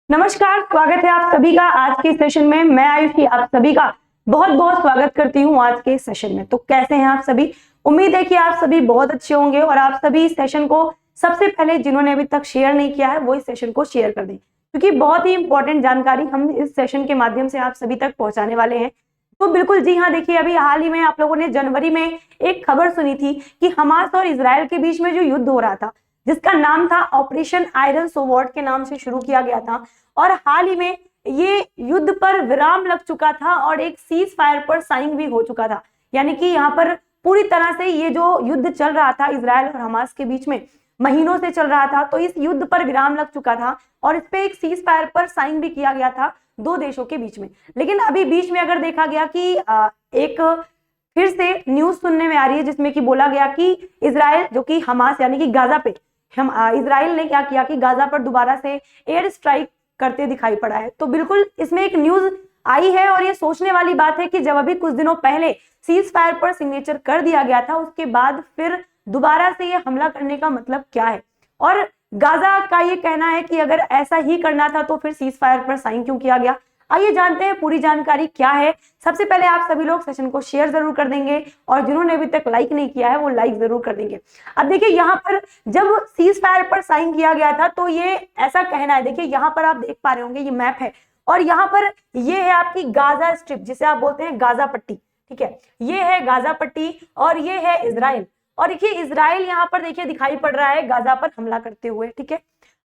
नमस्कार, स्वागत है आप सभी का आज के सेशन में। मैं आयुषी आप सभी का बहुत बहुत स्वागत करती हूँ आज के सेशन में। तो कैसे हैं आप सभी? उम्मीद है कि आप सभी बहुत अच्छे होंगे और आप सभी इस सेशन को सबसे पहले जिन्होंने अभी तक शेयर नहीं किया है वो इस सेशन को शेयर कर दें, क्योंकि बहुत ही इंपॉर्टेंट जानकारी हम इस सेशन के माध्यम से आप सभी तक पहुंचाने वाले हैं। तो बिल्कुल जी हाँ, देखिए अभी हाल ही में आप लोगों ने जनवरी में एक खबर सुनी थी कि हमास और इजराइल के बीच में जो युद्ध हो रहा था, जिसका नाम था ऑपरेशन आयरन स्वॉर्ड के नाम से शुरू किया गया था, और हाल ही में ये युद्ध पर विराम लग चुका था और एक सीज फायर पर साइन भी हो चुका था। यानी कि यहाँ पर पूरी तरह से ये जो युद्ध चल रहा था इजराइल और हमास के बीच में, महीनों से चल रहा था, तो इस युद्ध पर विराम लग चुका था और इस पे एक सीज फायर पर साइन भी किया गया था दो देशों के बीच में। लेकिन अभी बीच में अगर देखा गया कि एक फिर से न्यूज सुनने में आ रही है जिसमें कि बोला गया कि इजराइल जो कि हमास यानी कि गाजा पे इजराइल ने क्या किया कि गाजा पर दोबारा से एयर स्ट्राइक करते दिखाई पड़ा है। तो बिल्कुल इसमें एक न्यूज आई है और ये सोचने वाली बात है कि जब अभी कुछ दिनों पहले सीज फायर पर सिग्नेचर कर दिया गया था, उसके बाद फिर दोबारा से ये हमला करने का मतलब क्या है। और गाजा का ये कहना है कि अगर ऐसा ही करना था तो फिर सीज फायर पर साइन क्यों किया गया। आइए जानते हैं पूरी जानकारी क्या है। सबसे पहले आप सभी लोग सेशन को शेयर जरूर कर देंगे और जिन्होंने अभी तक लाइक नहीं किया है वो लाइक जरूर कर देंगे। अब देखिए यहाँ पर जब सीज फायर पर साइन किया गया था तो ये ऐसा कहना है, देखिए यहाँ पर आप देख पा रहे होंगे ये मैप है और यहाँ पर ये है आपकी गाजा स्ट्रिप जिसे आप बोलते हैं गाजा पट्टी, ठीक है। ये है गाजा पट्टी और ये है इजराइल। और देखिए इजराइल यहाँ पर देखिए दिखाई पड़ रहा है गाजा पर हमला करते हुए, ठीक है,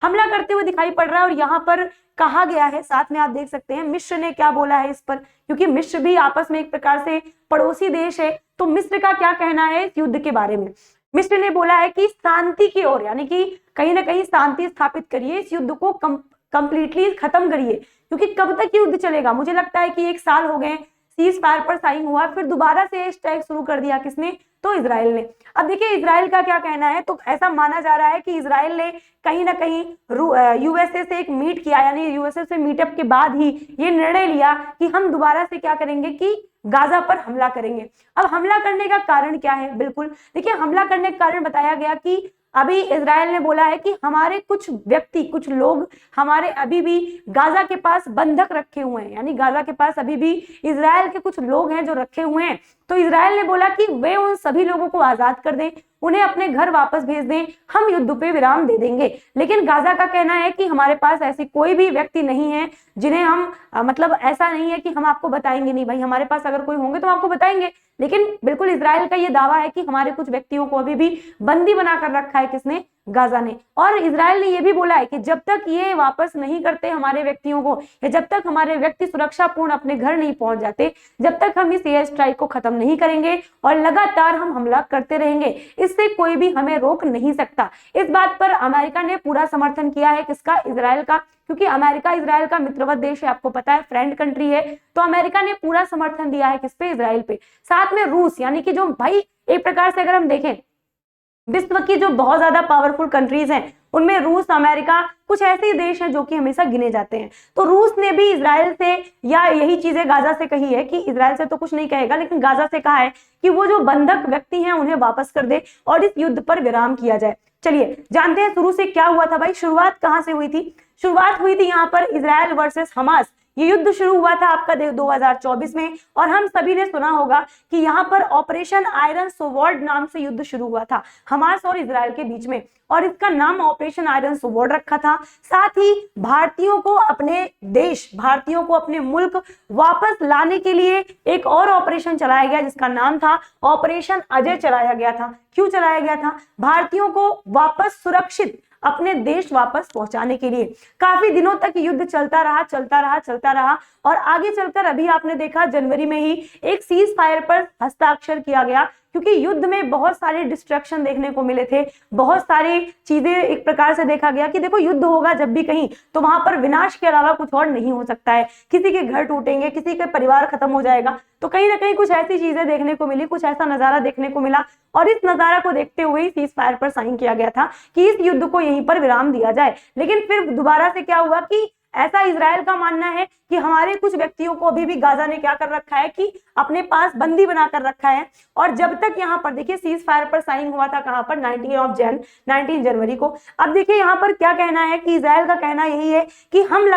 हमला करते हुए दिखाई पड़ रहा है। और यहाँ पर कहा गया है, साथ में आप देख सकते हैं मिस्र ने क्या बोला है इस पर, क्योंकि मिस्र भी आपस में एक प्रकार से पड़ोसी देश है। तो मिस्र का क्या कहना है इस युद्ध के बारे में? मिस्र ने बोला है कि शांति की ओर, यानी कि कहीं ना कहीं शांति स्थापित करिए, इस युद्ध को कंप्लीटली खत्म करिए, क्योंकि कब तक युद्ध चलेगा? मुझे लगता है कि 1 साल हो गए सीज फायर पर साइन हुआ, फिर दोबारा से स्ट्राइक शुरू कर दिया किसने? तो इजराइल ने। अब देखिए इजराइल का क्या कहना है, तो ऐसा माना जा रहा है कि इजराइल ने कहीं ना कहीं यूएसए से एक मीट किया, यानी यूएसए से मीटअप के बाद ही ये निर्णय लिया कि हम दोबारा से क्या करेंगे कि गाजा पर हमला करेंगे। अब हमला करने का कारण क्या है? बिल्कुल देखिए हमला करने का कारण बताया गया कि अभी इजराइल ने बोला है कि हमारे कुछ व्यक्ति, कुछ लोग हमारे अभी भी गाजा के पास बंधक रखे हुए हैं, यानी गाजा के पास अभी भी इजराइल के कुछ लोग हैं जो रखे हुए हैं। तो इजराइल ने बोला कि वे उन सभी लोगों को आजाद कर दें, उन्हें अपने घर वापस भेज दें, हम युद्ध पे विराम दे देंगे। लेकिन गाजा का कहना है कि हमारे पास ऐसी कोई भी व्यक्ति नहीं है जिन्हें हम मतलब ऐसा नहीं है कि हम आपको बताएंगे नहीं, भाई हमारे पास अगर कोई होंगे तो आपको बताएंगे। लेकिन बिल्कुल इजराइल का ये दावा है कि हमारे कुछ व्यक्तियों को अभी भी बंदी बनाकर रखा है किसने? गाजा ने। और इजराइल ने यह भी बोला है कि जब तक ये वापस नहीं करते हमारे व्यक्तियों को, या जब तक हमारे व्यक्ति सुरक्षापूर्ण अपने घर नहीं पहुंच जाते, जब तक हम इस एयर स्ट्राइक को खत्म नहीं करेंगे और लगातार हम हमला करते रहेंगे, इससे कोई भी हमें रोक नहीं सकता। इस बात पर अमेरिका ने पूरा समर्थन किया है किसका? इजराइल का, क्योंकि अमेरिका इजराइल का मित्रवत देश है, आपको पता है, फ्रेंड कंट्री है। तो अमेरिका ने पूरा समर्थन दिया है किस पे? इजराइल पे। साथ में रूस, यानी कि जो भाई एक प्रकार से अगर हम देखें विश्व की जो बहुत ज्यादा पावरफुल कंट्रीज हैं उनमें रूस, अमेरिका कुछ ऐसे देश हैं जो कि हमेशा गिने जाते हैं। तो रूस ने भी इजराइल से या यही चीजें गाजा से कही है कि इजराइल से तो कुछ नहीं कहेगा, लेकिन गाजा से कहा है कि वो जो बंधक व्यक्ति हैं उन्हें वापस कर दे और इस युद्ध पर विराम किया जाए। चलिए जानते हैं शुरू से क्या हुआ था भाई, शुरुआत कहां से हुई थी? शुरुआत हुई थी यहाँ पर इजराइल वर्सेस हमास। ये युद्ध शुरू हुआ था आपका 2024 में और हम सभी ने सुना होगा कि यहाँ पर ऑपरेशन आयरन स्वॉर्ड नाम से युद्ध शुरू हुआ था हमास और इजराइल के बीच में, और इसका नाम ऑपरेशन आयरन स्वॉर्ड रखा था। साथ ही भारतीयों को अपने देश, भारतीयों को अपने मुल्क वापस लाने के लिए एक और ऑपरेशन चलाया गया जिसका नाम था ऑपरेशन अजय चलाया गया था। क्यों चलाया गया था? भारतीयों को वापस सुरक्षित अपने देश वापस पहुंचाने के लिए। काफी दिनों तक युद्ध चलता रहा और आगे चलकर अभी आपने देखा जनवरी में ही एक सीज फायर पर हस्ताक्षर किया गया, क्योंकि युद्ध में बहुत सारे डिस्ट्रक्शन देखने को मिले थे, बहुत सारी चीजें एक प्रकार से देखा गया कि देखो युद्ध होगा जब भी कहीं तो वहां पर विनाश के अलावा कुछ और नहीं हो सकता है। किसी के घर टूटेंगे, किसी के परिवार खत्म हो जाएगा। तो कहीं ना कहीं कुछ ऐसी चीजें देखने को मिली, कुछ ऐसा नजारा देखने को मिला और इस नजारा को देखते हुए ही सीज फायर पर साइन किया गया था कि इस युद्ध को यहीं पर विराम दिया जाए। लेकिन फिर दोबारा से क्या हुआ कि ऐसा इजराइल का मानना है कि हमारे कुछ व्यक्तियों को अभी भी गाजा ने क्या कर रखा है कि अपने पास बंदी बनाकर रखा है। और जब तक यहाँ पर देखिए सीज फायर पर साइन हुआ था कहाँ पर 19 जनवरी को। अब देखिए यहाँ पर क्या कहना है कि इजराइल का कहना यही है कि हम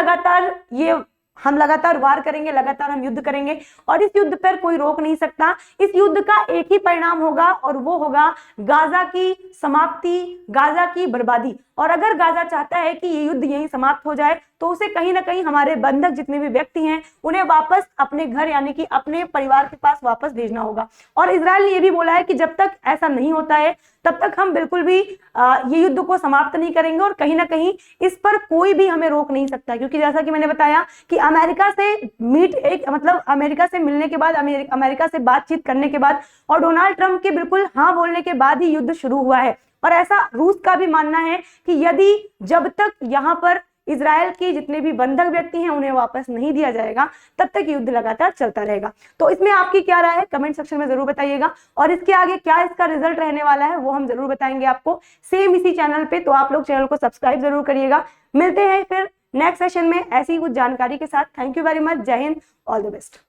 लगातार वार करेंगे, लगातार हम युद्ध करेंगे और इस युद्ध पर कोई रोक नहीं सकता। इस युद्ध का एक ही परिणाम होगा और वो होगा गाजा की समाप्ति, गाजा की बर्बादी। और अगर गाजा चाहता है कि ये युद्ध यहीं समाप्त हो जाए तो उसे कहीं ना कहीं हमारे बंधक जितने भी व्यक्ति हैं उन्हें वापस अपने घर यानी कि अपने परिवार के पास वापस भेजना होगा। और इजराइल ने यह भी बोला है कि जब तक ऐसा नहीं होता है तब तक हम बिल्कुल भी ये युद्ध को समाप्त नहीं करेंगे और कहीं ना कहीं इस पर कोई भी हमें रोक नहीं सकता। क्योंकि जैसा कि मैंने बताया कि अमेरिका से मिलने के बाद, अमेरिका से बातचीत करने के बाद और डोनाल्ड ट्रंप के बिल्कुल हाँ बोलने के बाद ही युद्ध शुरू हुआ है। और ऐसा रूस का भी मानना है कि जब तक यहाँ पर इजराइल के जितने भी बंधक व्यक्ति हैं उन्हें वापस नहीं दिया जाएगा तब तक युद्ध लगातार चलता रहेगा। तो इसमें आपकी क्या राय है कमेंट सेक्शन में जरूर बताइएगा और इसके आगे क्या इसका रिजल्ट रहने वाला है वो हम जरूर बताएंगे आपको सेम इसी चैनल पे। तो आप लोग चैनल को सब्सक्राइब जरूर करिएगा। मिलते हैं फिर नेक्स्ट सेशन में ऐसी ही कुछ जानकारी के साथ। Thank you very much. जय हिंद, ऑल द बेस्ट।